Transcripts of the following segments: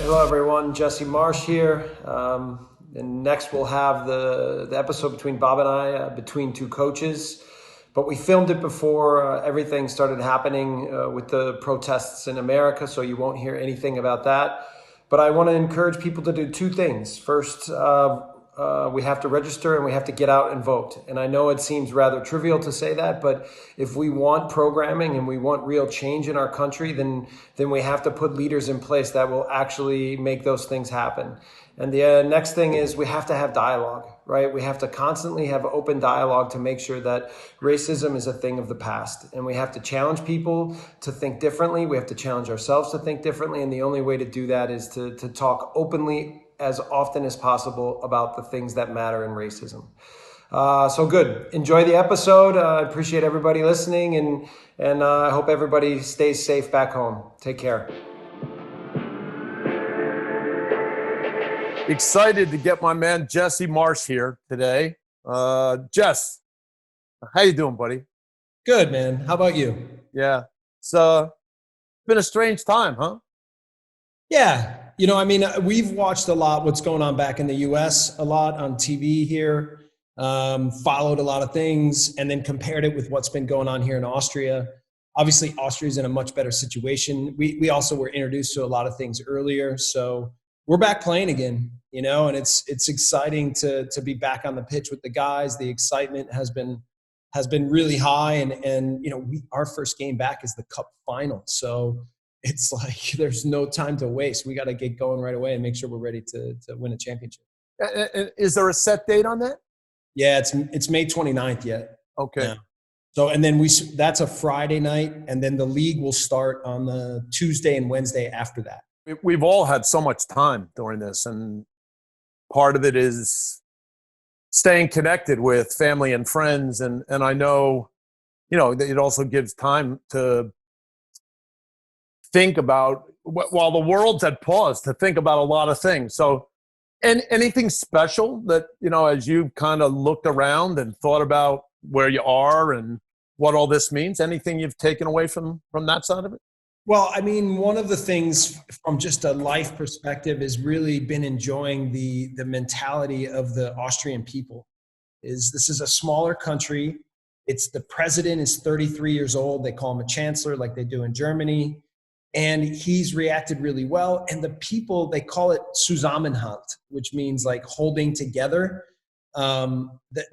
Hello, everyone. Jesse Marsch here. And next we'll have the episode between Bob and I, between two coaches. But we filmed it before everything started happening with the protests in America, so you won't hear anything about that. But I want to encourage people to do two things. First, we have to register and we have to get out and vote. And I know it seems rather trivial to say that, but if we want programming and we want real change in our country, then we have to put leaders in place that will actually make those things happen. And the next thing is we have to have dialogue, right? We have to constantly have open dialogue to make sure that racism is a thing of the past. And we have to challenge people to think differently. We have to challenge ourselves to think differently. And the only way to do that is to talk openly as often as possible about the things that matter in racism. So good. Enjoy the episode. I appreciate everybody listening, and I hope everybody stays safe back home. Take care. Excited to get my man Jesse Marsch here today. Jess, how you doing, buddy? Good, man. How about you? Yeah. It's been a strange time, huh? Yeah. We've watched a lot what's going on back in the U.S., a lot on TV here, followed a lot of things, and then compared it with what's been going on here in Austria. Obviously, Austria's in a much better situation. We also were introduced to a lot of things earlier, so we're back playing again, and it's exciting to be back on the pitch with the guys. The excitement has been really high, and our first game back is the Cup final, so it's like there's no time to waste. We got to get going right away and make sure we're ready to win a championship. Is there a set date on that? Yeah, it's May 29th yet. Okay. Yeah. So, and then that's a Friday night, and then the league will start on the Tuesday and Wednesday after that. We've all had so much time during this, and part of it is staying connected with family and friends. And I know, it also gives time to think about, while the world's at pause, to think about a lot of things. So anything special that, as you kind of looked around and thought about where you are and what all this means, anything you've taken away from that side of it? Well, one of the things from just a life perspective has really been enjoying the mentality of the Austrian people. This is a smaller country. The president is 33 years old. They call him a chancellor like they do in Germany. And he's reacted really well. And the people, they call it Zusammenhalt, which means like holding together.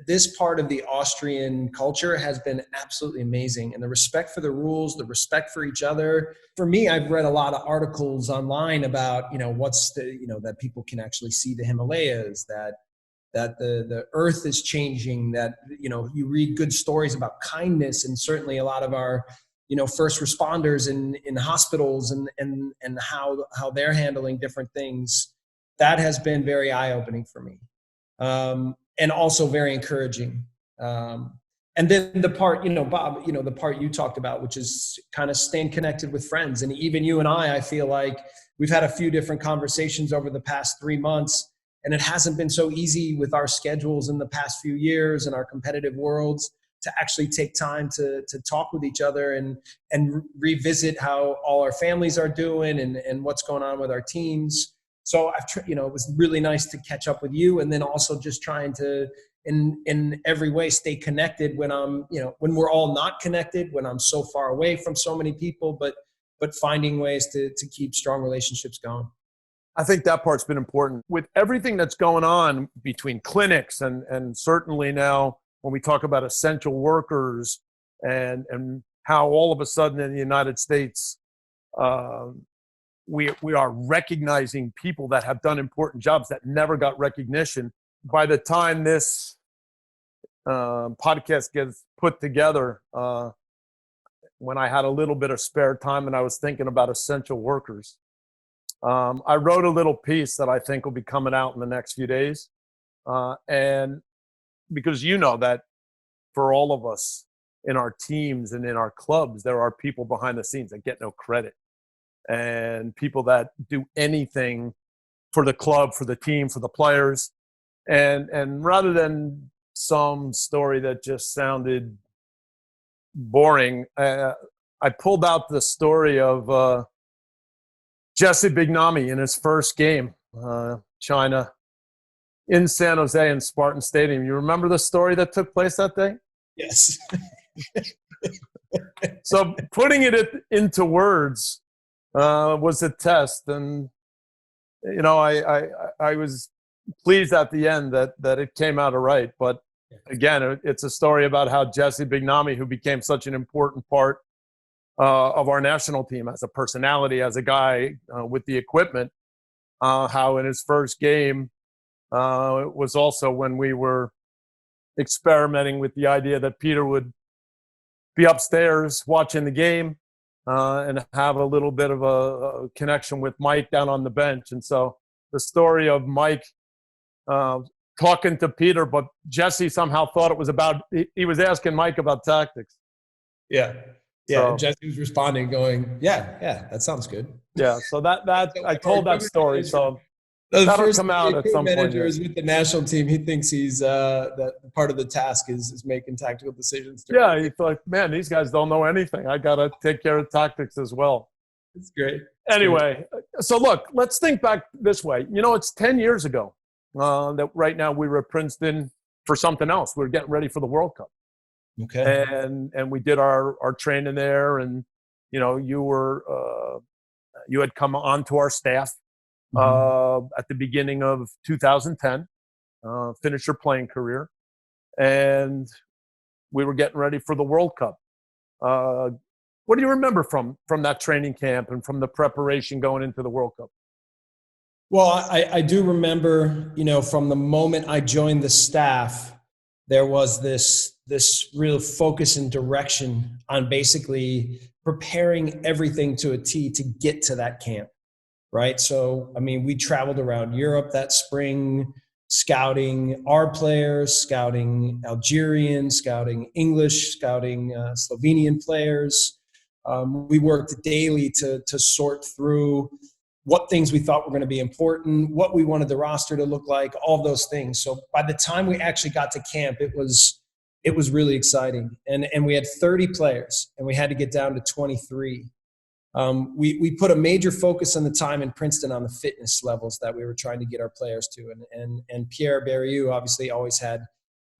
This part of the Austrian culture has been absolutely amazing. And the respect for the rules, the respect for each other. For me, I've read a lot of articles online about, that people can actually see the Himalayas, that the earth is changing, that, you read good stories about kindness, and certainly a lot of our, first responders in hospitals and how they're handling different things. That has been very eye-opening for me. And also very encouraging. And then the part, Bob, the part you talked about, which is kind of staying connected with friends. And even you and I feel like we've had a few different conversations over the past 3 months, and it hasn't been so easy with our schedules in the past few years and our competitive worlds to actually take time to talk with each other and revisit how all our families are doing and what's going on with our teams. So it was really nice to catch up with you, and then also just trying to, in every way, stay connected when when we're all not connected, when I'm so far away from so many people, but finding ways to keep strong relationships going. I think that part's been important with everything that's going on between clinics and certainly now when we talk about essential workers and how all of a sudden in the United States, we are recognizing people that have done important jobs that never got recognition. By the time this podcast gets put together, when I had a little bit of spare time and I was thinking about essential workers, I wrote a little piece that I think will be coming out in the next few days. And because that for all of us in our teams and in our clubs, there are people behind the scenes that get no credit. And people that do anything for the club, for the team, for the players. And rather than some story that just sounded boring, I pulled out the story of Jesse Bignami in his first game, China, in San Jose in Spartan Stadium. You remember the story that took place that day? Yes. So putting it into words was a test. And, you know, I was pleased at the end that it came out all right. But again, it's a story about how Jesse Bignami, who became such an important part of our national team as a personality, as a guy with the equipment, how in his first game, it was also when we were experimenting with the idea that Peter would be upstairs watching the game and have a little bit of a connection with Mike down on the bench. And so the story of Mike talking to Peter, but Jesse somehow thought it was about, he was asking Mike about tactics. Yeah. Yeah. So, and Jesse was responding going, yeah, that sounds good. Yeah. So that I told that story. So the that'll first come out at some manager point. is with the national team. He thinks he's that part of the task is making tactical decisions. Yeah, he thought, man, these guys don't know anything. I got to take care of tactics as well. It's great. Anyway, so look, let's think back this way. You know, it's 10 years ago that right now we were at Princeton for something else. We were getting ready for the World Cup. Okay. And we did our training there, and you know, you had come onto our staff at the beginning of 2010, finished your playing career, and we were getting ready for the World Cup. What do you remember from that training camp and from the preparation going into the World Cup? Well, I do remember, you know, from the moment I joined the staff, there was this real focus and direction on basically preparing everything to a T to get to that camp, right? So, I mean, we traveled around Europe that spring, scouting our players, scouting Algerian, scouting English, scouting Slovenian players. We worked daily to sort through what things we thought were going to be important, what we wanted the roster to look like, all those things. So by the time we actually got to camp, it was really exciting. And we had 30 players, and we had to get down to 23. We put a major focus on the time in Princeton on the fitness levels that we were trying to get our players to. And Pierre Berriou obviously always had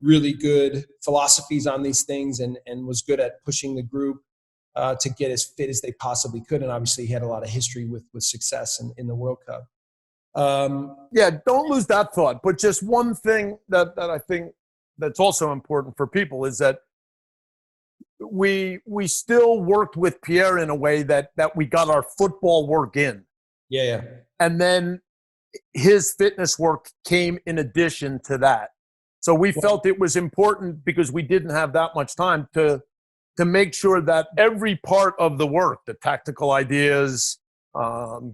really good philosophies on these things and was good at pushing the group to get as fit as they possibly could. And obviously he had a lot of history with success in the World Cup. Yeah, don't lose that thought. But just one thing that I think that's also important for people is that we still worked with Pierre in a way that we got our football work in. Yeah. And then his fitness work came in addition to that. So we felt it was important because we didn't have that much time to make sure that every part of the work, the tactical ideas,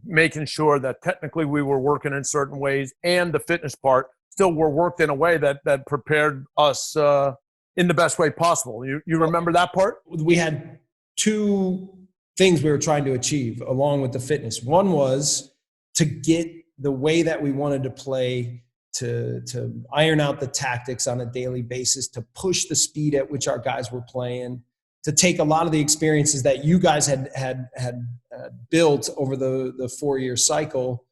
making sure that technically we were working in certain ways, and the fitness part still were worked in a way that prepared us in the best way possible. You remember that part? We had two things we were trying to achieve along with the fitness. One was to get the way that we wanted to play, to iron out the tactics on a daily basis, to push the speed at which our guys were playing, to take a lot of the experiences that you guys had built over the 4-year cycle,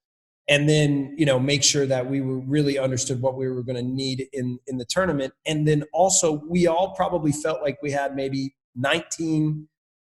and then, you know, make sure that we were really understood what we were going to need in the tournament. And then also we all probably felt like we had maybe 18,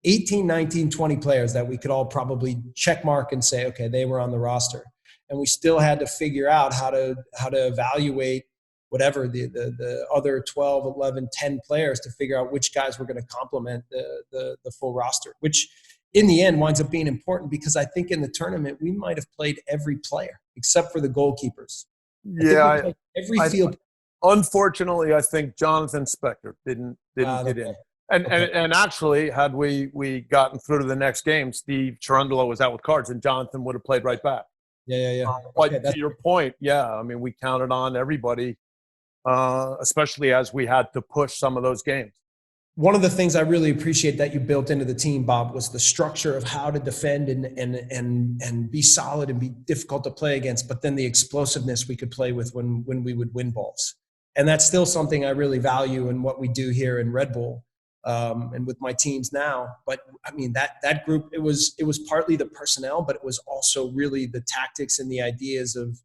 19, 20 players that we could all probably check mark and say, okay, they were on the roster. And we still had to figure out how to evaluate whatever the other 12, 11, 10 players to figure out which guys were going to complement the full roster, which in the end winds up being important because I think in the tournament we might have played every player except for the goalkeepers. Yeah, every field. Unfortunately, I think Jonathan Spector didn't get in. And actually, had we gotten through to the next game, Steve Cherundolo was out with cards, and Jonathan would have played right back. Yeah. But to your point, yeah, I mean, we counted on everybody, especially as we had to push some of those games. One of the things I really appreciate that you built into the team, Bob, was the structure of how to defend and be solid and be difficult to play against, but then the explosiveness we could play with when we would win balls. And that's still something I really value in what we do here in Red Bull. and with my teams now. But I mean, that group, it was partly the personnel, but it was also really the tactics and the ideas of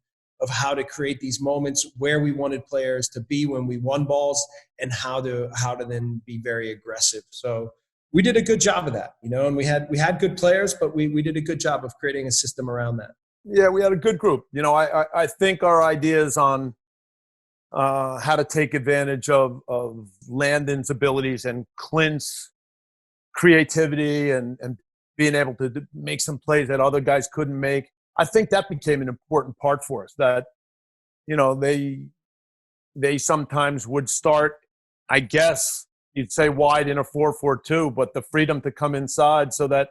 how to create these moments where we wanted players to be when we won balls, and how to then be very aggressive. So we did a good job of that, and we had good players, but we did a good job of creating a system around that. Yeah, we had a good group. I think our ideas on how to take advantage of Landon's abilities and Clint's creativity and being able to make some plays that other guys couldn't make. I think that became an important part for us, that, they sometimes would start, I guess you'd say, wide in a 4-4-2, but the freedom to come inside, so that,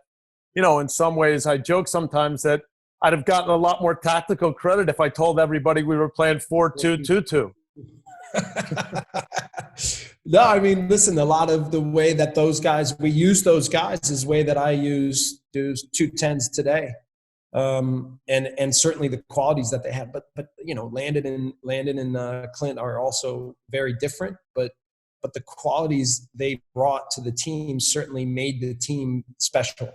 in some ways, I joke sometimes that I'd have gotten a lot more tactical credit if I told everybody we were playing 4-2-2-2. No, I mean, listen, a lot of the way that we use those guys is the way that I use those 210s today. And certainly the qualities that they have, but Landon and Clint are also very different, but the qualities they brought to the team certainly made the team special,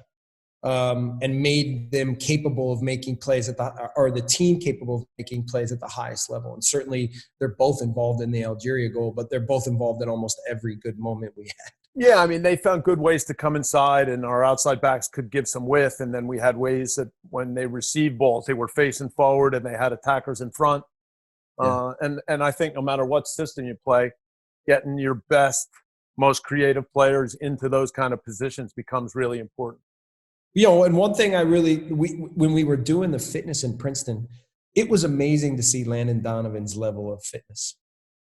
and made them capable of making plays or the team capable of making plays at the highest level. And certainly they're both involved in the Algeria goal, but they're both involved in almost every good moment we had. Yeah, I mean, they found good ways to come inside, and our outside backs could give some width. And then we had ways that when they received balls, they were facing forward and they had attackers in front. Yeah. And I think no matter what system you play, getting your best, most creative players into those kind of positions becomes really important. And one thing when we were doing the fitness in Princeton, it was amazing to see Landon Donovan's level of fitness.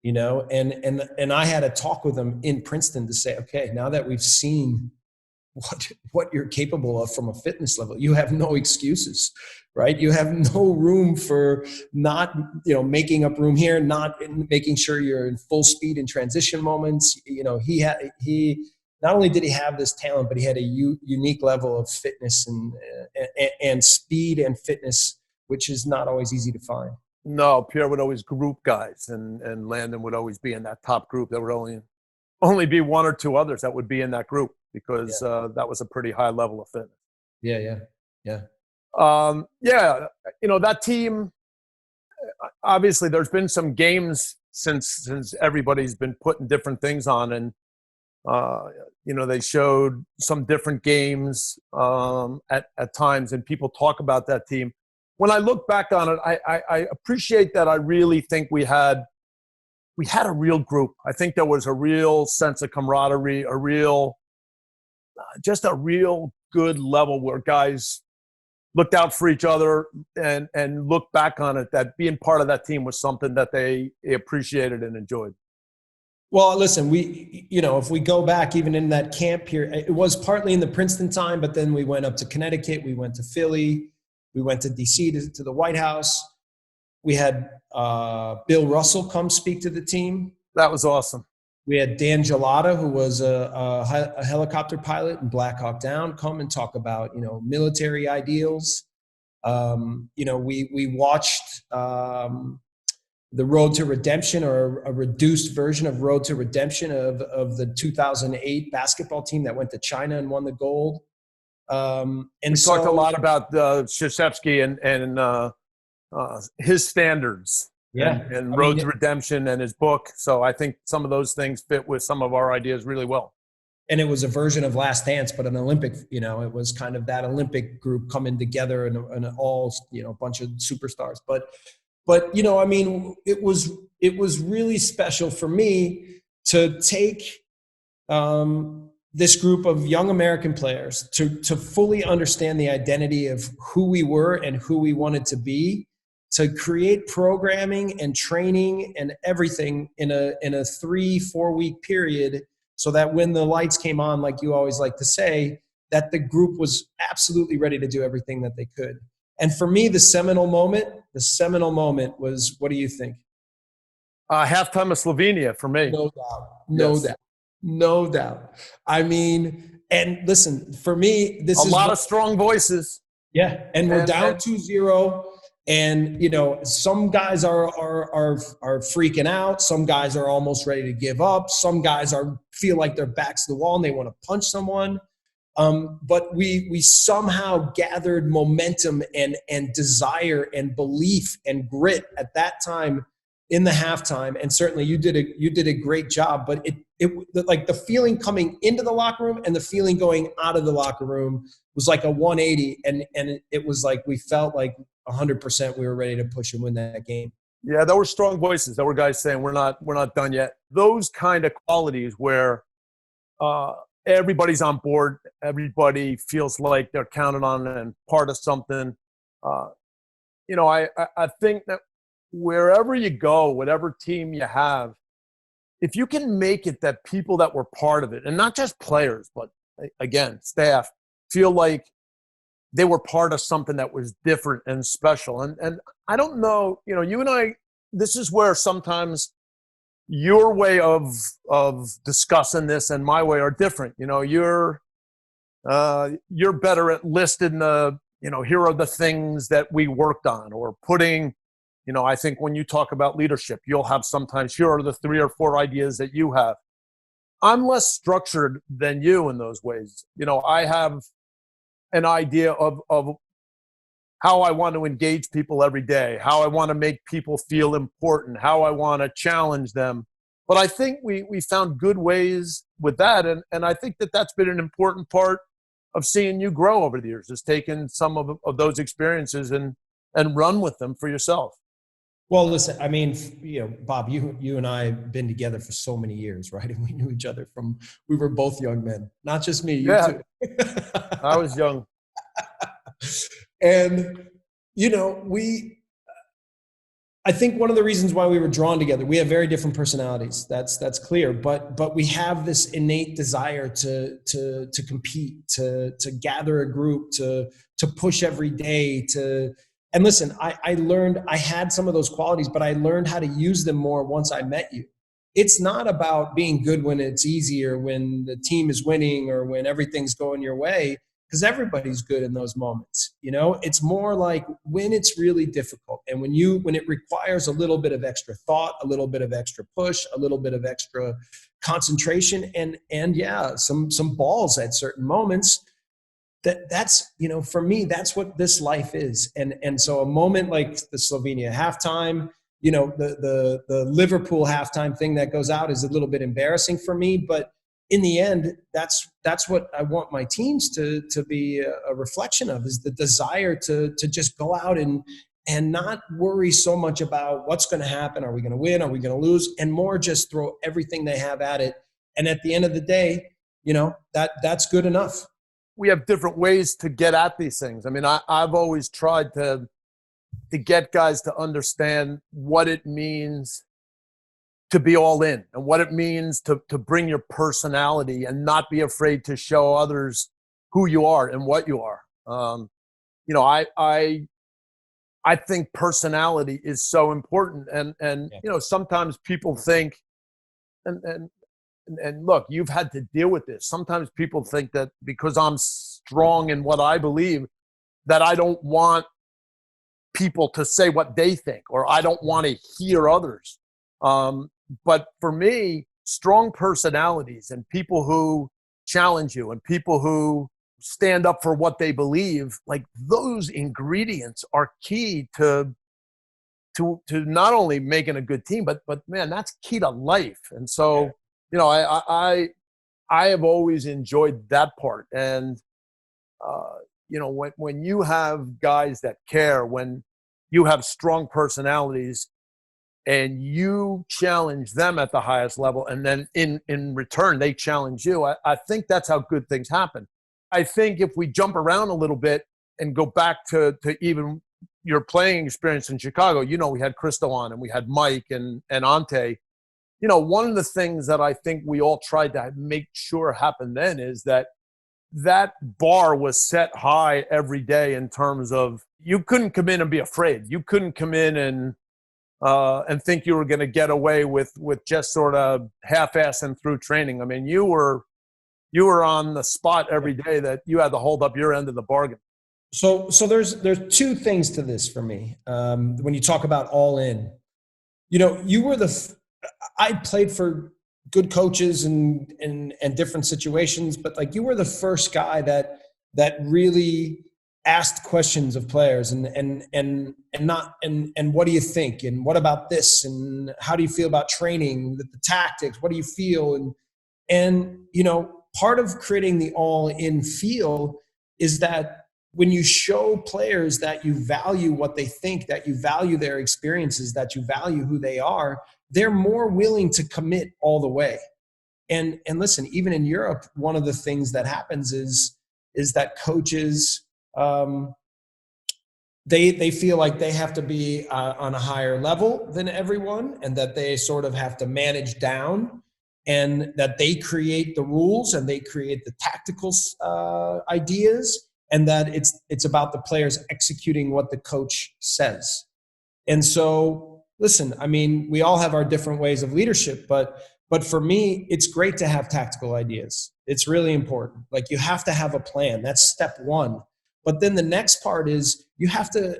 And I had a talk with him in Princeton to say, okay, now that we've seen what you're capable of from a fitness level, you have no excuses, right? You have no room for not, making up room here, not making sure you're in full speed in transition moments. He not only did he have this talent, but he had a unique level of fitness and speed and fitness, which is not always easy to find. No, Pierre would always group guys, and Landon would always be in that top group. There would only be one or two others that would be in that group, because that was a pretty high level of fitness. Yeah. That team, obviously there's been some games since everybody's been putting different things on, and they showed some different games at times, and people talk about that team. When I look back on it, I appreciate that. I really think we had a real group. I think there was a real sense of camaraderie, just a real good level where guys looked out for each other and looked back on it, that being part of that team was something that they appreciated and enjoyed. Well, listen, if we go back even in that camp here, it was partly in the Princeton time, but then we went up to Connecticut, we went to Philly, we went to DC to the White House. We had Bill Russell come speak to the team. That was awesome. We had Dan Gelada, who was a helicopter pilot in Black Hawk Down, come and talk about, military ideals. We watched the Road to Redemption, or a reduced version of Road to Redemption of the 2008 basketball team that went to China and won the gold. We talked a lot about Krzyzewski and his standards, and Road to Redemption and his book. So I think some of those things fit with some of our ideas really well. And it was a version of Last Dance, but an Olympic. It was kind of that Olympic group coming together and all a bunch of superstars. But it was really special for me to take this group of young American players to fully understand the identity of who we were and who we wanted to be, to create programming and training and everything in a 3-4 week period, so that when the lights came on, like you always like to say, that the group was absolutely ready to do everything that they could. And for me, the seminal moment was, what do you think? Halftime of Slovenia for me. No doubt. I mean, and listen, for me, this is a lot of strong voices. Yeah, and we're down 2-0, And, some guys are freaking out. Some guys are almost ready to give up. Some guys feel like their back's to the wall and they want to punch someone. But we somehow gathered momentum and desire and belief and grit at that time in the halftime. And certainly you did a great job, but it like the feeling coming into the locker room and the feeling going out of the locker room was like a 180. And it was like, we felt like 100% we were ready to push and win that game. Yeah, there were strong voices. There were guys saying, we're not done yet. Those kind of qualities where, everybody's on board. Everybody feels like they're counted on and part of something. I think that wherever you go, whatever team you have, if you can make it that people that were part of it, and not just players, but again, staff, feel like they were part of something that was different and special. And I don't know, you and I, this is where sometimes your way of discussing this and my way are different. You're better at listing the, here are the things that we worked on, or putting, I think when you talk about leadership, you'll have sometimes, here are the 3 or 4 ideas that you have. I'm less structured than you in those ways. I have an idea of how I want to engage people every day, how I want to make people feel important, how I want to challenge them. But I think we found good ways with that. And I think that that's been an important part of seeing you grow over the years, is taking some of those experiences and run with them for yourself. Well, listen, I mean, Bob, you and I have been together for so many years, right? And we knew each other we were both young men, not just me, you too. I was young. And, I think one of the reasons why we were drawn together, we have very different personalities. That's clear. But we have this innate desire to compete, to gather a group, to push every day, and listen, I learned, I had some of those qualities, but I learned how to use them more once I met you. It's not about being good when it's easy, or when the team is winning, or when everything's going your way, because everybody's good in those moments. It's more like when it's really difficult, and when it requires a little bit of extra thought, a little bit of extra push, a little bit of extra concentration, and yeah, some balls at certain moments. That's for me, that's what this life is. And so a moment like the Slovenia halftime, the Liverpool halftime thing that goes out is a little bit embarrassing for me, but in the end, that's what I want my teams to be a reflection of, is the desire to just go out and not worry so much about what's going to happen. Are we going to win? Are we going to lose? And more just throw everything they have at it. And at the end of the day, that's good enough. We have different ways to get at these things. I mean, I've always tried to get guys to understand what it means to be all in, and what it means to bring your personality and not be afraid to show others who you are and what you are. I think personality is so important. And sometimes people think, and look, you've had to deal with this. Sometimes people think that because I'm strong in what I believe, that I don't want people to say what they think, or I don't want to hear others. But for me, strong personalities and people who challenge you and people who stand up for what they believe, like, those ingredients are key to not only making a good team, but man, that's key to life. And so, I have always enjoyed that part. And, when you have guys that care, when you have strong personalities and you challenge them at the highest level, and then in return, they challenge you, I think that's how good things happen. I think if we jump around a little bit and go back to even your playing experience in Chicago, we had Cristo on, and we had Mike and Ante. One of the things that I think we all tried to make sure happened then is that bar was set high every day, in terms of, you couldn't come in and be afraid. You couldn't come in and think you were going to get away with just sort of half-assing through training. I mean, you were on the spot every day, that you had to hold up your end of the bargain. So there's two things to this for me. When you talk about all in, you know, you were I played for good coaches and different situations, but like you were the first guy that really asked questions of players and what do you think and what about this and how do you feel about training, the tactics, what do you feel, and you know, part of creating the all in feel is that when you show players that you value what they think, that you value their experiences, that you value who they are, they're more willing to commit all the way. And listen, even in Europe, one of the things that happens is that coaches they feel like they have to be on a higher level than everyone, and that they sort of have to manage down, and that they create the rules and they create the tactical ideas, and that it's about the players executing what the coach says. And so, listen, I mean, we all have our different ways of leadership, but for me, it's great to have tactical ideas. It's really important. Like, you have to have a plan. That's step one. But then the next part is you have to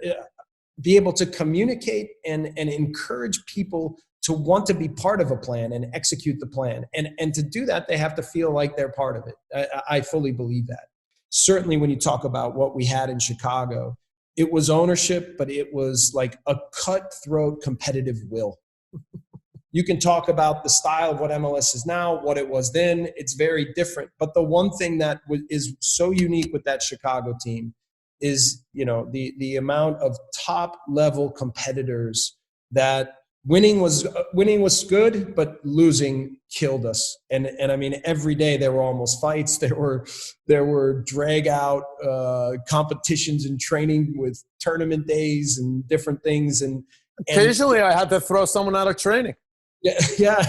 be able to communicate and encourage people to want to be part of a plan and execute the plan. And to do that, they have to feel like they're part of it. I fully believe that. Certainly when you talk about what we had in Chicago, it was ownership, but it was like a cutthroat competitive will. You can talk about the style of what MLS is now, what it was then. It's very different. But the one thing that is so unique with that Chicago team is, you know, the amount of top level competitors that winning was good, but losing killed us. And I mean, every day there were almost fights. There were drag out competitions and training with tournament days and different things. And occasionally I had to throw someone out of training. Yeah.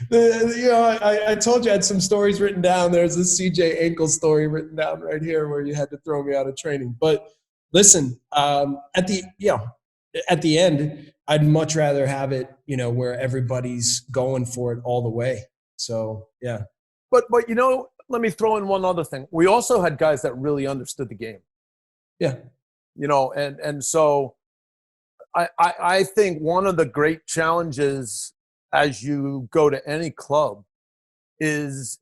You know, I told you I had some stories written down. There's a CJ ankle story written down right here where you had to throw me out of training. But listen, at the end, I'd much rather have it, you know, where everybody's going for it all the way. So yeah. But you know, let me throw in one other thing. We also had guys that really understood the game. Yeah. You know, and so I think one of the great challenges as you go to any club is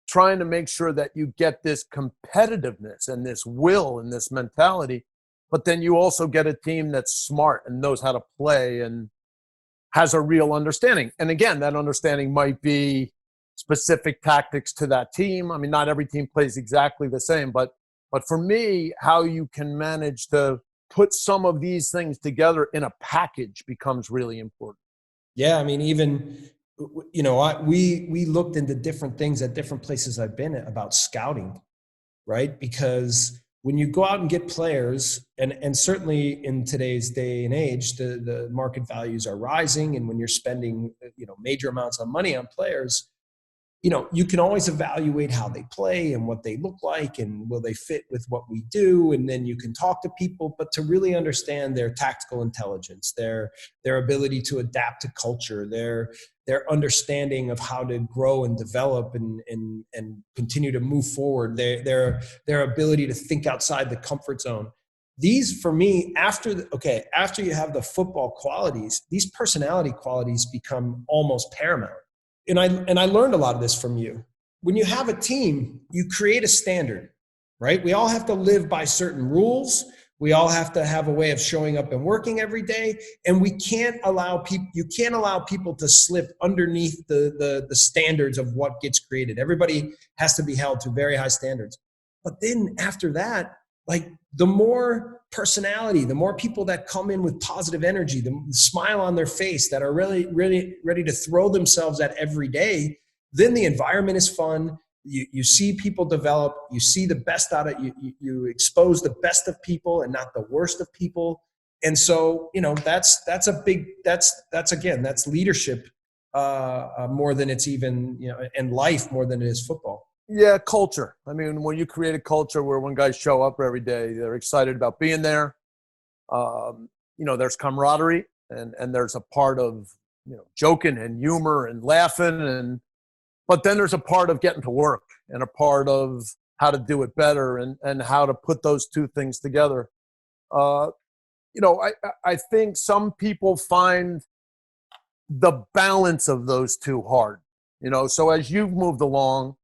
trying to make sure that you get this competitiveness and this will and this mentality, but then you also get a team that's smart and knows how to play and has a real understanding. And again, that understanding might be specific tactics to that team. I mean, not every team plays exactly the same, but for me, how you can manage to put some of these things together in a package becomes really important. Yeah, I mean, even, you know, we looked into different things at different places I've been at about scouting, right? Because when you go out and get players, and certainly in today's day and age, the market values are rising, and when you're spending, you know, major amounts of money on players, you know, you can always evaluate how they play and what they look like and will they fit with what we do. And then you can talk to people, but to really understand their tactical intelligence, their ability to adapt to culture, their understanding of how to grow and develop and continue to move forward, their ability to think outside the comfort zone. These, for me, after you have the football qualities, these personality qualities become almost paramount. And I learned a lot of this from you. When you have a team, you create a standard, right? We all have to live by certain rules. We all have to have a way of showing up and working every day. And you can't allow people to slip underneath the standards of what gets created. Everybody has to be held to very high standards. But then after that, like, the more personality, the more people that come in with positive energy, the smile on their face, that are really, really ready to throw themselves at every day, then the environment is fun. You see people develop, you see the best out of you expose the best of people and not the worst of people. And so, you know, that's leadership more than it's even, you know, and life more than it is football. Yeah, culture. I mean, when you create a culture where when guys show up every day, they're excited about being there. You know, there's camaraderie and there's a part of, you know, joking and humor and laughing, but then there's a part of getting to work and a part of how to do it better and how to put those two things together. I think some people find the balance of those two hard. So as you've moved along,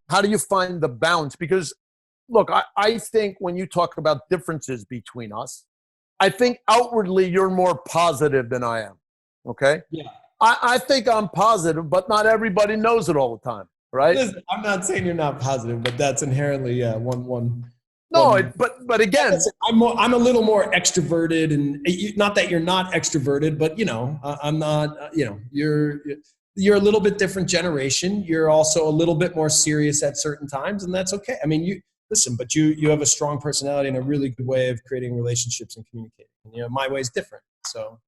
how do you find the balance? Because, look, I think when you talk about differences between us, I think outwardly you're more positive than I am, okay? Yeah. I think I'm positive, but not everybody knows it all the time, right? Listen, I'm not saying you're not positive, but that's inherently one. No, but again, listen, I'm a little more extroverted, and not that you're not extroverted, but I'm not. You're a little bit different generation. You're also a little bit more serious at certain times, and that's okay. I mean, but you have a strong personality and a really good way of creating relationships and communicating. My way is different. So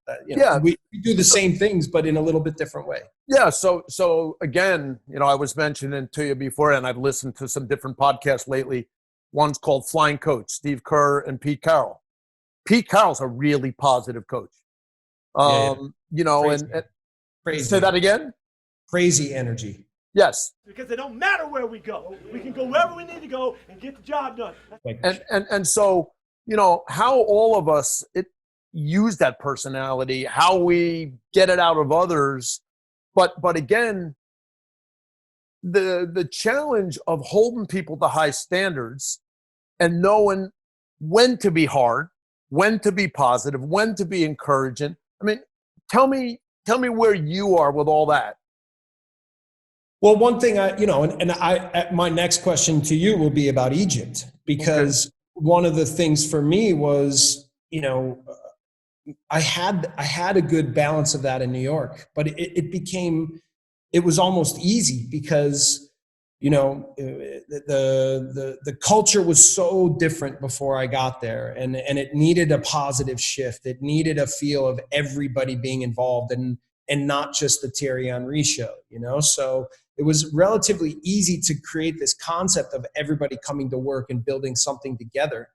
we do the same things, but in a little bit different way. Yeah. So again, I was mentioning to you before, and I've listened to some different podcasts lately. One's called Flying Coach, Steve Kerr and Pete Carroll. Pete Carroll's a really positive coach. Crazy. And crazy. Say that again? Crazy energy. Yes. Because it don't matter where we go. We can go wherever we need to go and get the job done. And so, how all of us use that personality, how we get it out of others. But again, the challenge of holding people to high standards and knowing when to be hard, when to be positive, when to be encouraging. I mean, tell me where you are with all that. Well, one thing my next question to you will be about Egypt, because one of the things for me was, I had a good balance of that in New York, but it was almost easy because, the culture was so different before I got there, and it needed a positive shift. It needed a feel of everybody being involved and not just the Thierry Henry show, So it was relatively easy to create this concept of everybody coming to work and building something together.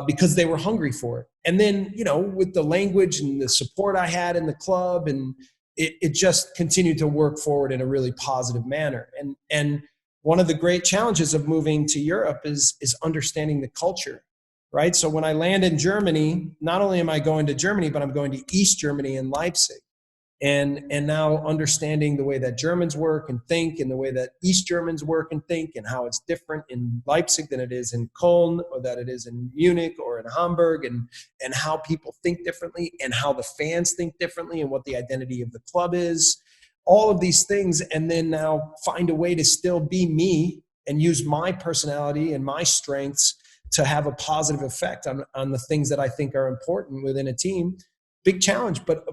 Because they were hungry for it. And then, with the language and the support I had in the club, and it just continued to work forward in a really positive manner. And one of the great challenges of moving to Europe is understanding the culture, right? So when I land in Germany, not only am I going to Germany, but I'm going to East Germany and Leipzig. And now understanding the way that Germans work and think, and the way that East Germans work and think, and how it's different in Leipzig than it is in Cologne, or that it is in Munich or in Hamburg, and how people think differently, and how the fans think differently, and what the identity of the club is, all of these things. And then now find a way to still be me and use my personality and my strengths to have a positive effect on the things that I think are important within a team. Big challenge, but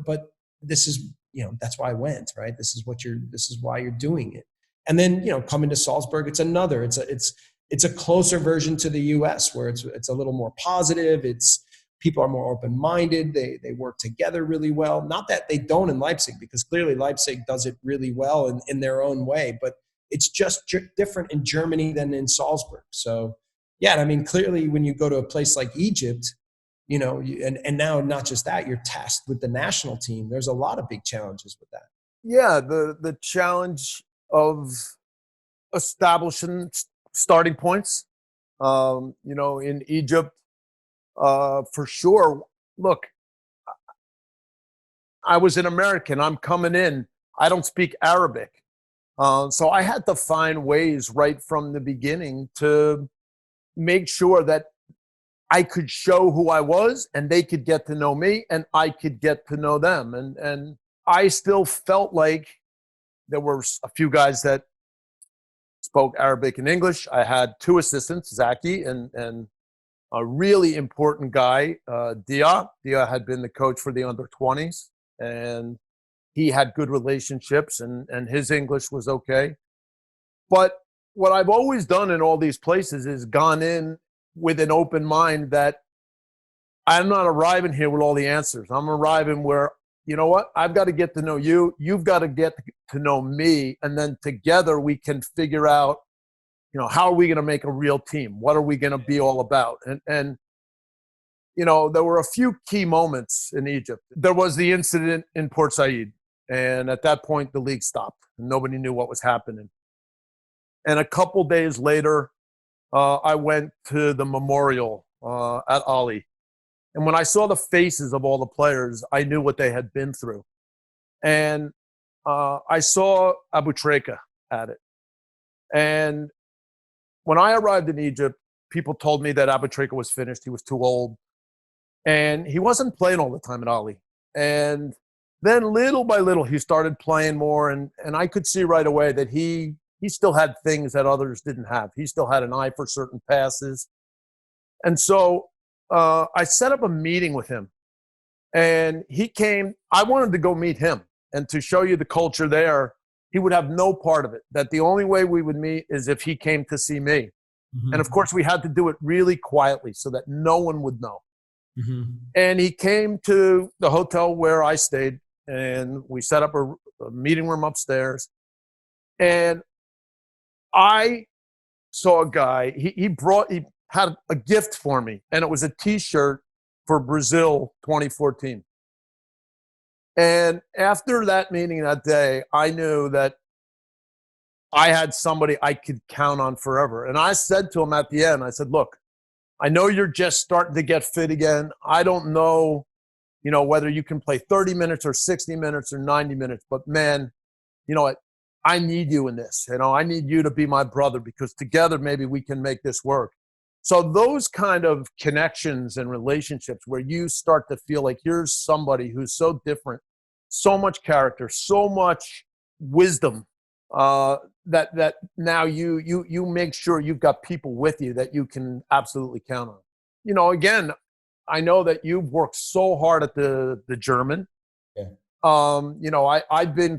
this is, that's why I went, right? This is why you're doing it. And then, coming to Salzburg, it's a closer version to the US, where it's a little more positive. People are more open-minded. They work together really well. Not that they don't in Leipzig, because clearly Leipzig does it really well in their own way, but it's just different in Germany than in Salzburg. So yeah, I mean, clearly when you go to a place like Egypt, and now not just that, you're tasked with the national team. There's a lot of big challenges with that. Yeah, the challenge of establishing starting points. In Egypt, for sure. Look, I was an American. I'm coming in. I don't speak Arabic, so I had to find ways right from the beginning to make sure that I could show who I was, and they could get to know me, and I could get to know them. And I still felt like there were a few guys that spoke Arabic and English. I had two assistants, Zaki and a really important guy, Dia. Dia had been the coach for the under-20s, and he had good relationships, and his English was okay. But what I've always done in all these places is gone in with an open mind that I'm not arriving here with all the answers. I'm arriving where, I've got to get to know you. You've got to get to know me. And then together we can figure out, how are we going to make a real team? What are we going to be all about? And there were a few key moments in Egypt. There was the incident in Port Said. And at that point, the league stopped. Nobody knew what was happening. And a couple days later, I went to the memorial at Ali. And when I saw the faces of all the players, I knew what they had been through. And I saw Abu Treka at it. And when I arrived in Egypt, people told me that Abu Treka was finished. He was too old. And he wasn't playing all the time at Ali. And then little by little, he started playing more. And I could see right away that he still had things that others didn't have. He still had an eye for certain passes. And so I set up a meeting with him. And he came. I wanted to go meet him. And to show you the culture there, he would have no part of it. That the only way we would meet is if he came to see me. Mm-hmm. And, of course, we had to do it really quietly so that no one would know. Mm-hmm. And he came to the hotel where I stayed, and we set up a meeting room upstairs. And I saw a guy. He had a gift for me, and it was a T-shirt for Brazil 2014. And after that meeting that day, I knew that I had somebody I could count on forever. And I said to him at the end, I said, look, I know you're just starting to get fit again. I don't know, whether you can play 30 minutes or 60 minutes or 90 minutes, but man, I need you in this. I need you to be my brother because together maybe we can make this work. So those kind of connections and relationships where you start to feel like here's somebody who's so different, so much character, so much wisdom, that now you make sure you've got people with you that you can absolutely count on. Again, I know that you've worked so hard at the German. Yeah. I've been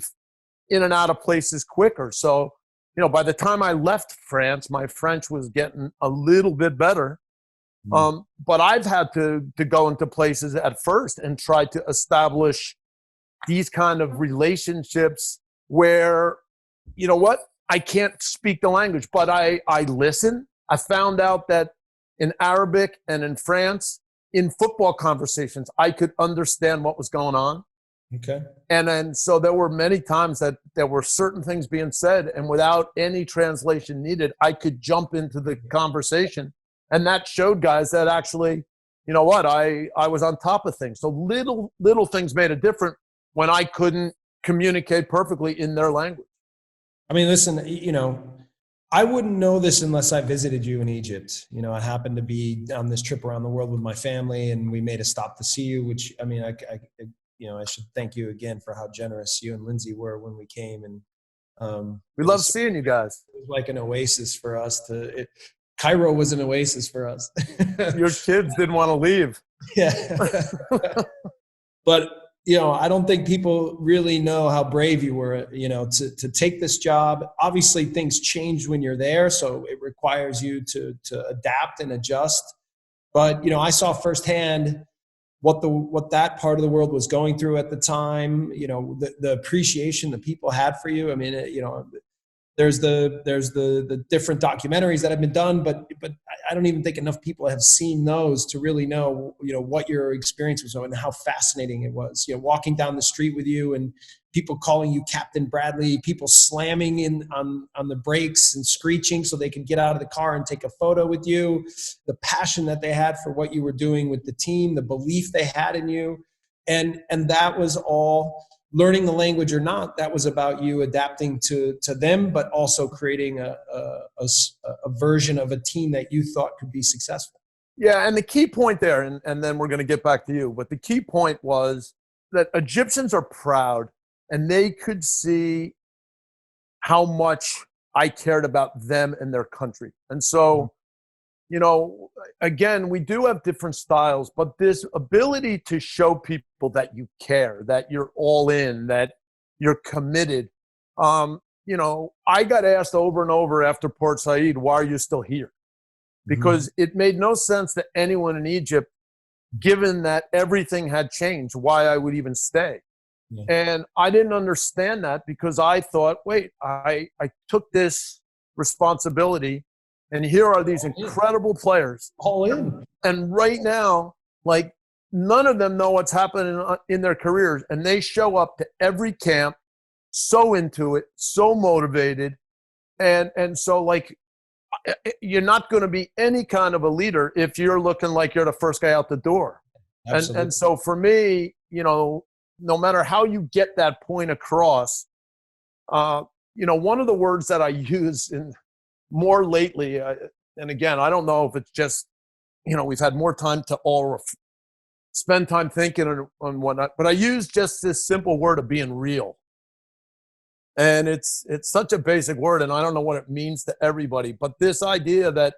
in and out of places quicker. So, by the time I left France, my French was getting a little bit better. But I've had to go into places at first and try to establish these kind of relationships where, I can't speak the language, but I listen. I found out that in Arabic and in France, in football conversations, I could understand what was going on. Okay. And then so there were many times that there were certain things being said, and without any translation needed, I could jump into the conversation. And that showed guys that actually, I was on top of things. So little things made a difference when I couldn't communicate perfectly in their language. I mean, listen, I wouldn't know this unless I visited you in Egypt. I happened to be on this trip around the world with my family, and we made a stop to see you, which, I mean, I should thank you again for how generous you and Lindsay were when we came. And we love seeing you guys. It was like an oasis for us. Cairo was an oasis for us. Your kids didn't want to leave. Yeah. But, I don't think people really know how brave you were, to take this job. Obviously, things change when you're there, so it requires you to adapt and adjust. But, I saw firsthand what that part of the world was going through at the time, the appreciation that people had for you. I mean, there's the different documentaries that have been done, but I don't even think enough people have seen those to really know, what your experience was and how fascinating it was. Walking down the street with you and people calling you Captain Bradley, people slamming in on the brakes and screeching so they could get out of the car and take a photo with you, the passion that they had for what you were doing with the team, the belief they had in you. And that was all, learning the language or not, that was about you adapting to them, but also creating a version of a team that you thought could be successful. Yeah, and the key point there, and then we're going to get back to you, but the key point was that Egyptians are proud, and they could see how much I cared about them and their country. And so, again, we do have different styles, but this ability to show people that you care, that you're all in, that you're committed. I got asked over and over after Port Said, why are you still here? Because it made no sense to anyone in Egypt, given that everything had changed, why I would even stay. Yeah. And I didn't understand that because I thought, wait, I took this responsibility. And here are these incredible players. All in. And right now, none of them know what's happening in their careers. And they show up to every camp, so into it, so motivated. And so, you're not going to be any kind of a leader if you're looking like you're the first guy out the door. And so for me, no matter how you get that point across, one of the words that I use more lately, and again, I don't know if it's just, we've had more time to all spend time thinking on whatnot, but I use just this simple word of being real. And it's such a basic word, and I don't know what it means to everybody, but this idea that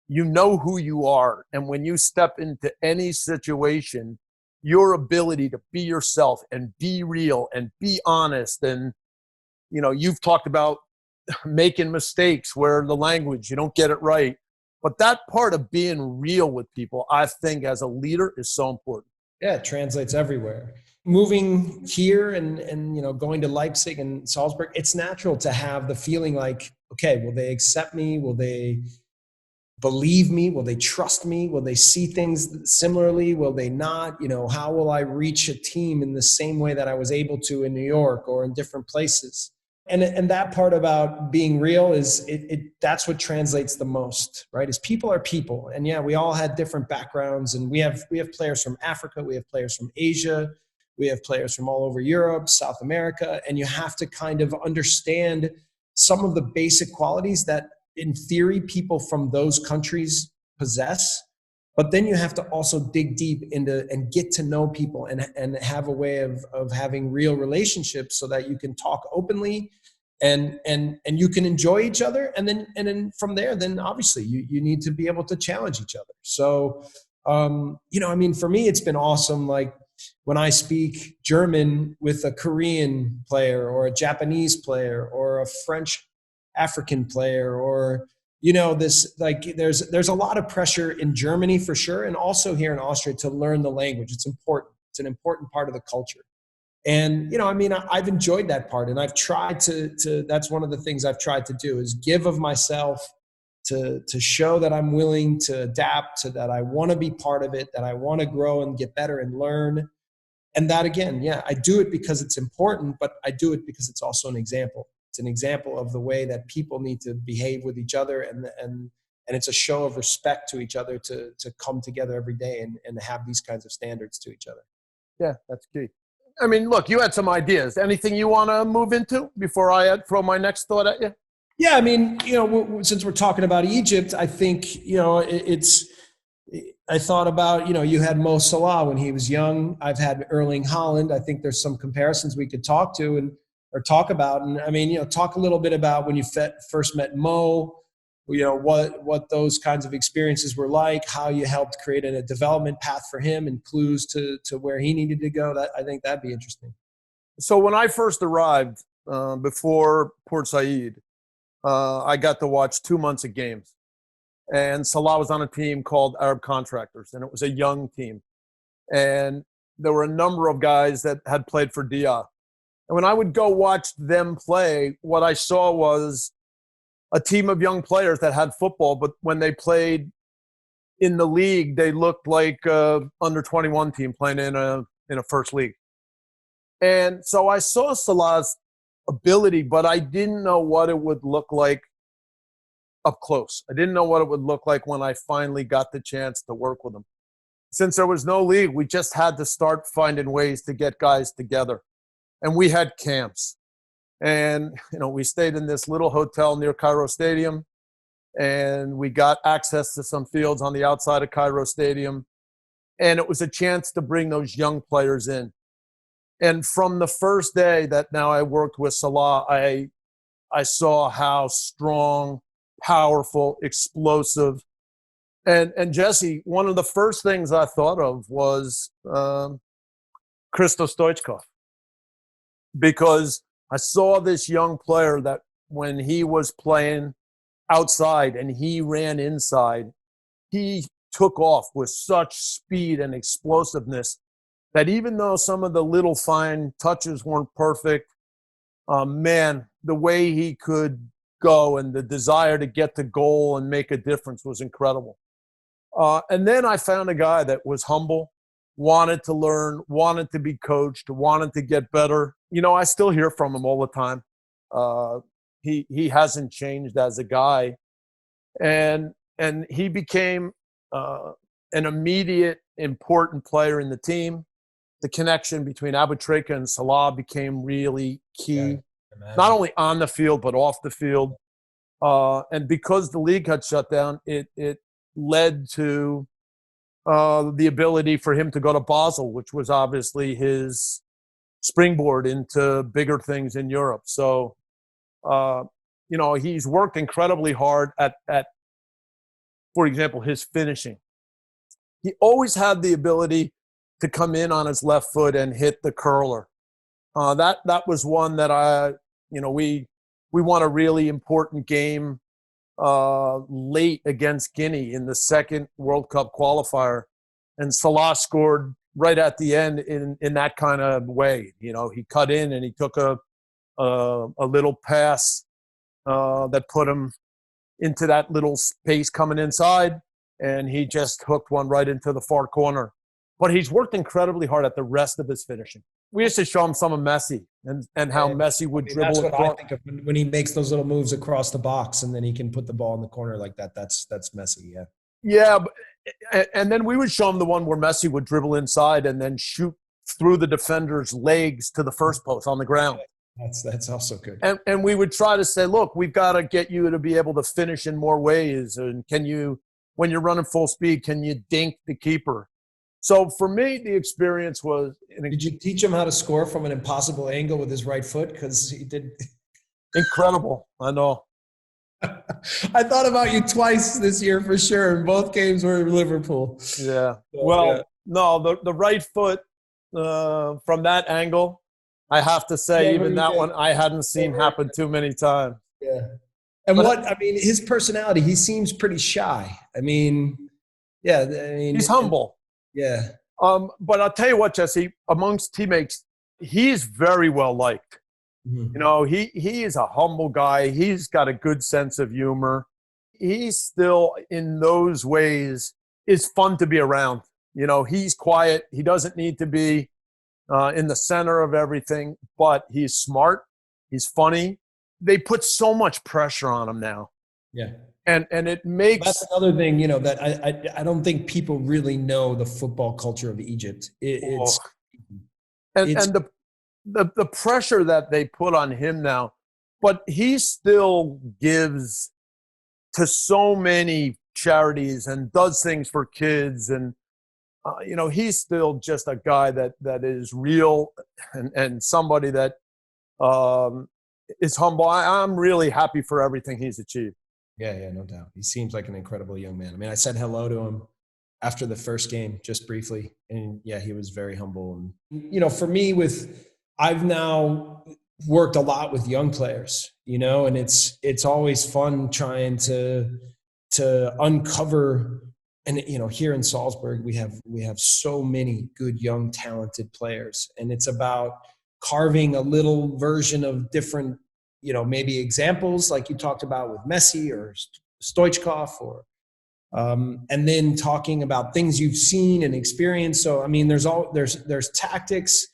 you know who you are, and when you step into any situation, your ability to be yourself and be real and be honest. And, you've talked about making mistakes where the language, you don't get it right. But that part of being real with people, I think as a leader is so important. Yeah, it translates everywhere. Moving here and going to Leipzig and Salzburg, it's natural to have the feeling like, okay, will they accept me? Will they believe me? Will they trust me? Will they see things similarly? Will they not? How will I reach a team in the same way that I was able to in New York or in different places? And that part about being real is that's what translates the most, right? Is people are people. And yeah, we all had different backgrounds, and we have players from Africa, we have players from Asia, we have players from all over Europe, South America, and you have to kind of understand some of the basic qualities that in theory people from those countries possess. But then you have to also dig deep into and get to know people and have a way of having real relationships so that you can talk openly and you can enjoy each other. And then from there, then obviously you need to be able to challenge each other. So, for me, it's been awesome. Like when I speak German with a Korean player or a Japanese player or a French African player or there's a lot of pressure in Germany for sure, and also here in Austria to learn the language. It's important. It's an important part of the culture. And I've enjoyed that part, and I've tried to that's one of the things I've tried to do is give of myself to show that I'm willing to adapt, to that I want to be part of it, that I want to grow and get better and learn. And that again, yeah, I do it because it's important, but I do it because it's also an example. It's an example of the way that people need to behave with each other, and it's a show of respect to each other to come together every day and have these kinds of standards to each other. Yeah, that's key. Look, you had some ideas. Anything you want to move into before I throw my next thought at you? Yeah, since we're talking about Egypt, I think, I thought about, you had Mo Salah when he was young. I've had Erling Haaland. I think there's some comparisons we could talk about. And talk a little bit about when you first met Mo, what those kinds of experiences were like, how you helped create a development path for him and clues to where he needed to go. I think that'd be interesting. So when I first arrived before Port Said, I got to watch 2 months of games. And Salah was on a team called Arab Contractors, and it was a young team. And there were a number of guys that had played for Dia. And when I would go watch them play, what I saw was a team of young players that had football, but when they played in the league, they looked like a under-21 team playing in a first league. And so I saw Salah's ability, but I didn't know what it would look like up close. I didn't know what it would look like when I finally got the chance to work with him. Since there was no league, we just had to start finding ways to get guys together. And we had camps. And, we stayed in this little hotel near Cairo Stadium, and we got access to some fields on the outside of Cairo Stadium. And it was a chance to bring those young players in. And from the first day that now I worked with Salah, I saw how strong, powerful, explosive. And Jesse, one of the first things I thought of was Christo Stoichkov. Because I saw this young player that when he was playing outside and he ran inside, he took off with such speed and explosiveness that even though some of the little fine touches weren't perfect, the way he could go and the desire to get to goal and make a difference was incredible. And then I found a guy that was humble, wanted to learn, wanted to be coached, wanted to get better. I still hear from him all the time. He hasn't changed as a guy. and he became an immediate important player in the team. The connection between Abu Trika and Salah became really key, not only on the field but off the field. And because the league had shut down, it led to the ability for him to go to Basel, which was obviously his springboard into bigger things in Europe. So, he's worked incredibly hard at, for example, his finishing. He always had the ability to come in on his left foot and hit the curler. That was one that we won a really important game late against Guinea in the second World Cup qualifier, and Salah scored right at the end in that kind of way. He cut in and he took a little pass that put him into that little space coming inside, and he just hooked one right into the far corner. But he's worked incredibly hard at the rest of his finishing. We used to show him some of Messi and how Messi would dribble. That's what I think of when he makes those little moves across the box and then he can put the ball in the corner like that. That's Messi, yeah. Yeah, and then we would show him the one where Messi would dribble inside and then shoot through the defender's legs to the first post on the ground. That's also good. And we would try to say, look, we've got to get you to be able to finish in more ways. And can you, when you're running full speed, can you dink the keeper? So for me, the experience was... Did you teach him how to score from an impossible angle with his right foot? Because he did... Incredible. I know. I thought about you twice this year for sure. And both games were in Liverpool. Yeah. No, the right foot from that angle, I have to say, even that one I hadn't seen happen too many times. Yeah. And his personality, he seems pretty shy. He's humble. Yeah. But I'll tell you what, Jesse, amongst teammates, he's very well liked. Mm-hmm. He is a humble guy. He's got a good sense of humor. He's still, in those ways, is fun to be around. He's quiet. He doesn't need to be in the center of everything, but he's smart. He's funny. They put so much pressure on him now. Yeah. And it makes... That's another thing, that I don't think people really know the football culture of Egypt. The pressure that they put on him now, but he still gives to so many charities and does things for kids. And, he's still just a guy that is real and somebody that is humble. I'm really happy for everything he's achieved. Yeah, no doubt. He seems like an incredible young man. I said hello to him after the first game, just briefly. And yeah, he was very humble. And, for me, I've now worked a lot with young players, and it's always fun trying to uncover. And, here in Salzburg, we have so many good, young, talented players. And it's about carving a little version of different, maybe examples like you talked about with Messi or Stoichkov, or and then talking about things you've seen and experienced. So, there's tactics,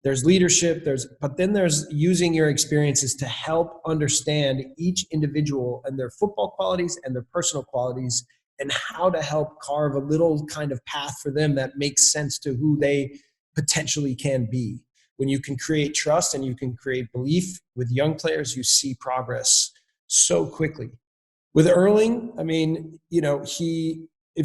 there's leadership, but then there's using your experiences to help understand each individual and their football qualities and their personal qualities, and how to help carve a little kind of path for them that makes sense to who they potentially can be. When you can create trust and you can create belief with young players, you see progress so quickly. With Erling, if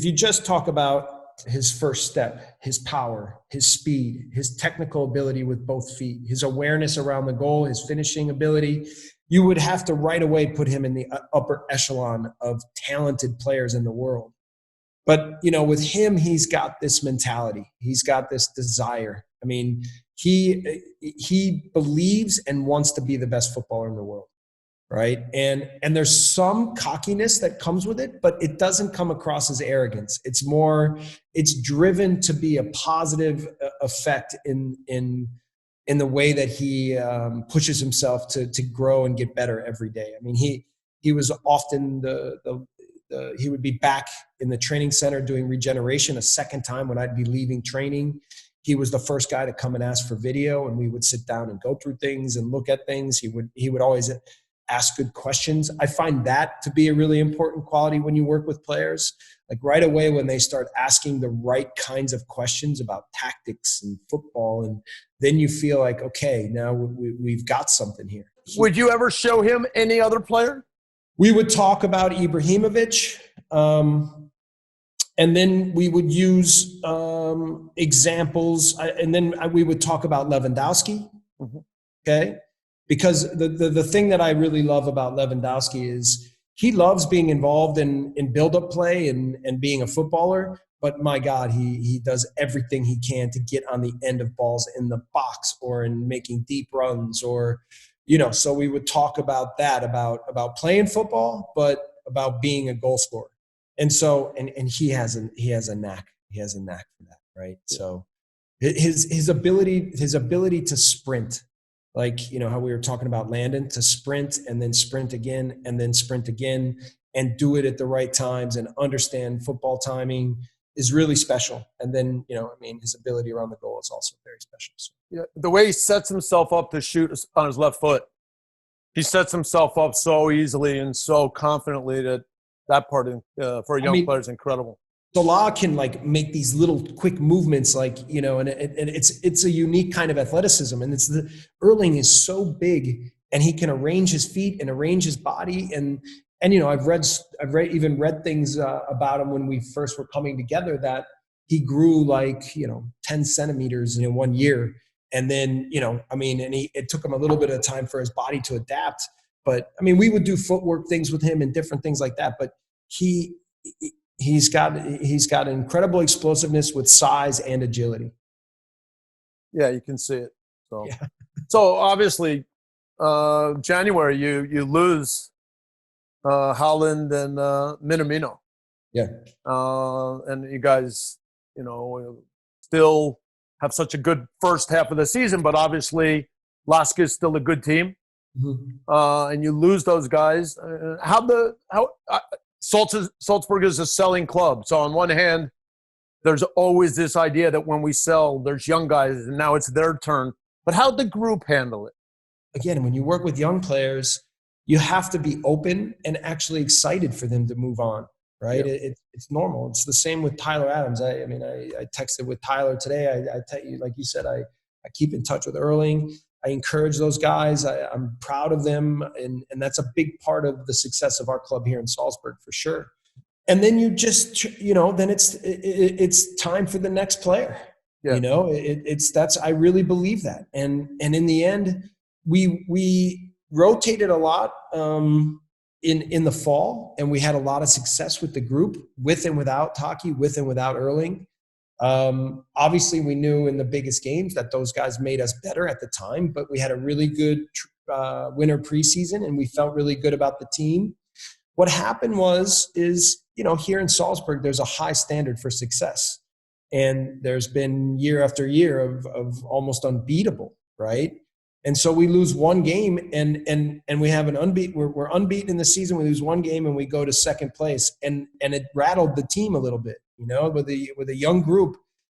you just talk about his first step, his power, his speed, his technical ability with both feet, his awareness around the goal, his finishing ability, you would have to right away put him in the upper echelon of talented players in the world. But, with him, he's got this mentality. He's got this desire. He believes and wants to be the best footballer in the world, right? And there's some cockiness that comes with it, but it doesn't come across as arrogance. It's driven to be a positive effect in the way that he pushes himself to grow and get better every day. He was often he would be back in the training center doing regeneration a second time when I'd be leaving training. He was the first guy to come and ask for video, and we would sit down and go through things and look at things. He would always ask good questions. I find that to be a really important quality when you work with players. Like right away when they start asking the right kinds of questions about tactics and football, and then you feel like, okay, now we've got something here. Would you ever show him any other player? We would talk about Ibrahimovic, and then we would use examples, and then we would talk about Lewandowski, okay? Because the thing that I really love about Lewandowski is he loves being involved in build-up play and being a footballer, but my God, he does everything he can to get on the end of balls in the box or in making deep runs or, so we would talk about that, about playing football, but about being a goal scorer. And so, and he has a knack for that, right? So his ability to sprint, like, how we were talking about Landon, to sprint and then sprint again and then sprint again and do it at the right times and understand football timing is really special. And then, his ability around the goal is also very special. So. Yeah, the way he sets himself up to shoot on his left foot, he sets himself up so easily and so confidently that part for a young player is incredible. Salah can make these little quick movements, and it's a unique kind of athleticism. And Erling is so big, and he can arrange his feet and arrange his body. And I've read things about him when we first were coming together that he grew 10 centimeters in 1 year. And then, it took him a little bit of time for his body to adapt. But we would do footwork things with him and different things like that. But he's got incredible explosiveness with size and agility. Yeah, you can see it. So, So obviously, January you lose Holland and Minamino. Yeah. And you guys, still have such a good first half of the season, but obviously LASK is still a good team. And you lose those guys. Salzburg is a selling club. So on one hand, there's always this idea that when we sell, there's young guys and now it's their turn. But how'd the group handle it? Again, when you work with young players, you have to be open and actually excited for them to move on, right? Yeah. It's normal. It's the same with Tyler Adams. I texted with Tyler today. I tell you, like you said, I keep in touch with Erling. I encourage those guys. I'm proud of them. And that's a big part of the success of our club here in Salzburg for sure. And then you just, then it's time for the next player. Yeah. I really believe that. And in the end, we rotated a lot in the fall, and we had a lot of success with the group, with and without Taki, with and without Erling. Obviously, we knew in the biggest games that those guys made us better at the time, but we had a really good winter preseason, and we felt really good about the team. What happened is here in Salzburg, there's a high standard for success, and there's been year after year of almost unbeatable, right? And so we lose one game, and we have an unbeaten. We're unbeaten in the season. We lose one game, and we go to second place, and it rattled the team a little bit. With a young group,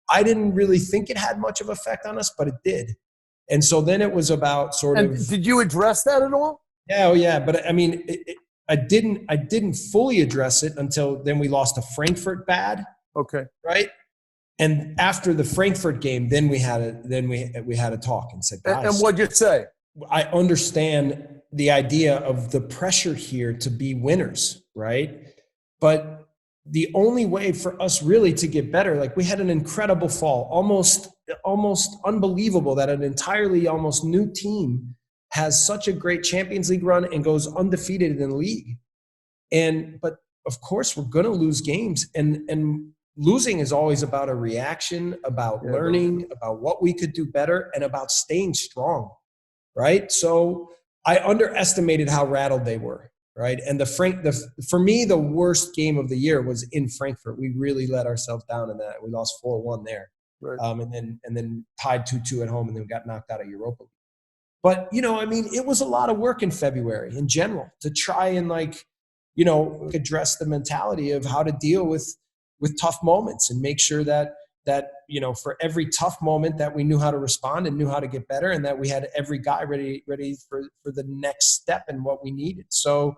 I didn't really think it had much of effect on us, but it did. And so then it was about Did you address that at all? Yeah, yeah. But I didn't fully address it until then. We lost to Frankfurt bad. Okay. Right. And after the Frankfurt game, then we had a talk and said, guys, and what'd you say? I understand the idea of the pressure here to be winners, right? But the only way for us really to get better, we had an incredible fall, almost unbelievable that an entirely almost new team has such a great Champions League run and goes undefeated in the league. But of course we're going to lose games, and losing is always about a reaction, about learning, about what we could do better, and about staying strong, right? So I underestimated how rattled they were. Right. And for me, the worst game of the year was in Frankfurt. We really let ourselves down in that. We lost 4-1 there. Right. And then tied 2-2 at home, and then got knocked out of Europa League. But, it was a lot of work in February in general to try and address the mentality of how to deal with tough moments and make sure that, for every tough moment that we knew how to respond and knew how to get better, and that we had every guy ready for the next step and what we needed. So,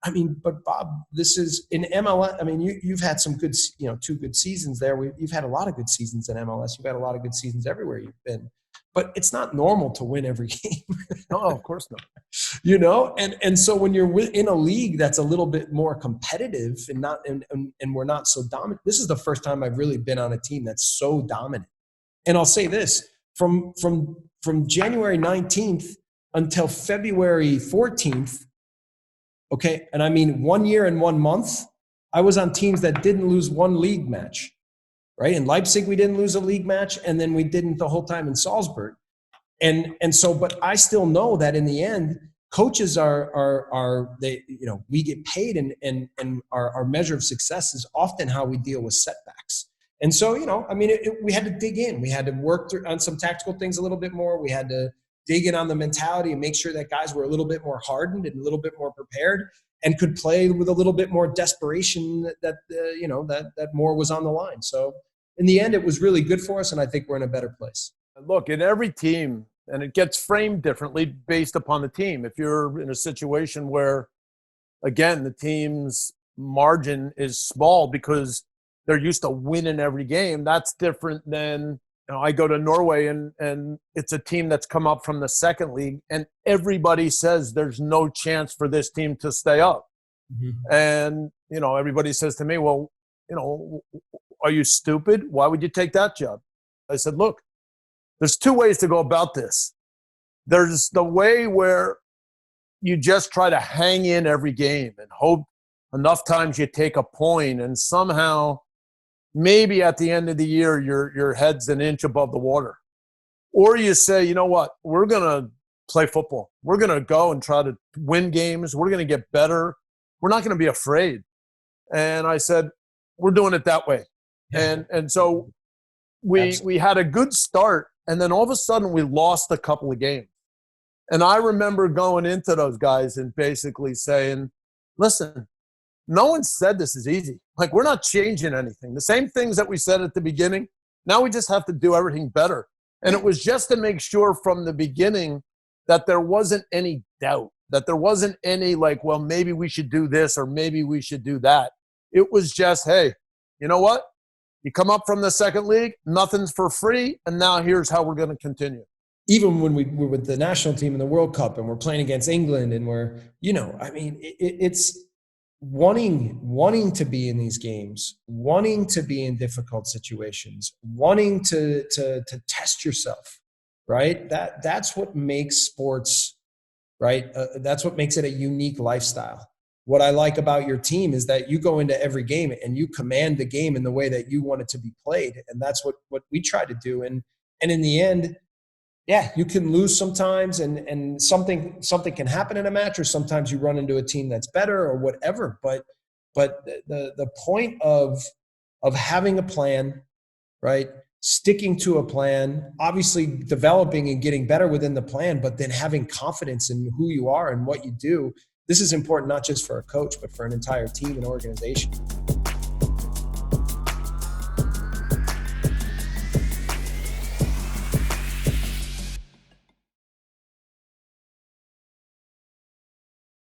I mean, but Bob, this is in MLS. I mean, you've had some good, 2 good seasons there. You've had a lot of good seasons in MLS. You've had a lot of good seasons everywhere you've been. But it's not normal to win every game. No, of course not. And so when you're in a league that's a little bit more competitive and we're not so dominant. This is the first time I've really been on a team that's so dominant. And I'll say this, from January 19th until February 14th, okay, and I mean 1 year and 1 month, I was on teams that didn't lose one league match. Right? In Leipzig, we didn't lose a league match, and then we didn't the whole time in Salzburg. And so, but I still know that in the end, coaches we get paid, and our measure of success is often how we deal with setbacks. And so, we had to dig in. We had to work on some tactical things a little bit more. We had to dig in on the mentality and make sure that guys were a little bit more hardened and a little bit more prepared and could play with a little bit more desperation that more was on the line. So in the end, it was really good for us, and I think we're in a better place. Look, in every team, and it gets framed differently based upon the team. If you're in a situation where, again, the team's margin is small because they're used to winning every game, that's different than, I go to Norway and it's a team that's come up from the second league, and everybody says there's no chance for this team to stay up. Mm-hmm. And, everybody says to me, well, are you stupid? Why would you take that job? I said, look, there's 2 ways to go about this. There's the way where you just try to hang in every game and hope enough times you take a point, and somehow maybe at the end of the year, your head's an inch above the water. Or you say, you know what, we're going to play football. We're going to go and try to win games. We're going to get better. We're not going to be afraid. And I said, we're doing it that way. Yeah. And so we had a good start, and then all of a sudden we lost a couple of games. And I remember going into those guys and basically saying, listen, no one said this is easy. Like, we're not changing anything. The same things that we said at the beginning, now we just have to do everything better. And it was just to make sure from the beginning that there wasn't any doubt, that there wasn't any well, maybe we should do this or maybe we should do that. It was just, hey, you know what? You come up from the second league, nothing's for free, and now here's how we're going to continue. Even when we're with the national team in the World Cup and we're playing against England and we're, it's wanting to be in these games, wanting to be in difficult situations, wanting to test yourself, right? That's what makes sports, right? That's what makes it a unique lifestyle. What I like about your team is that you go into every game and you command the game in the way that you want it to be played. And that's what we try to do. And in the end, yeah, you can lose sometimes and something can happen in a match, or sometimes you run into a team that's better or whatever. But the point of having a plan, right? Sticking to a plan, obviously developing and getting better within the plan, but then having confidence in who you are and what you do. This is important not just for a coach, but for an entire team and organization.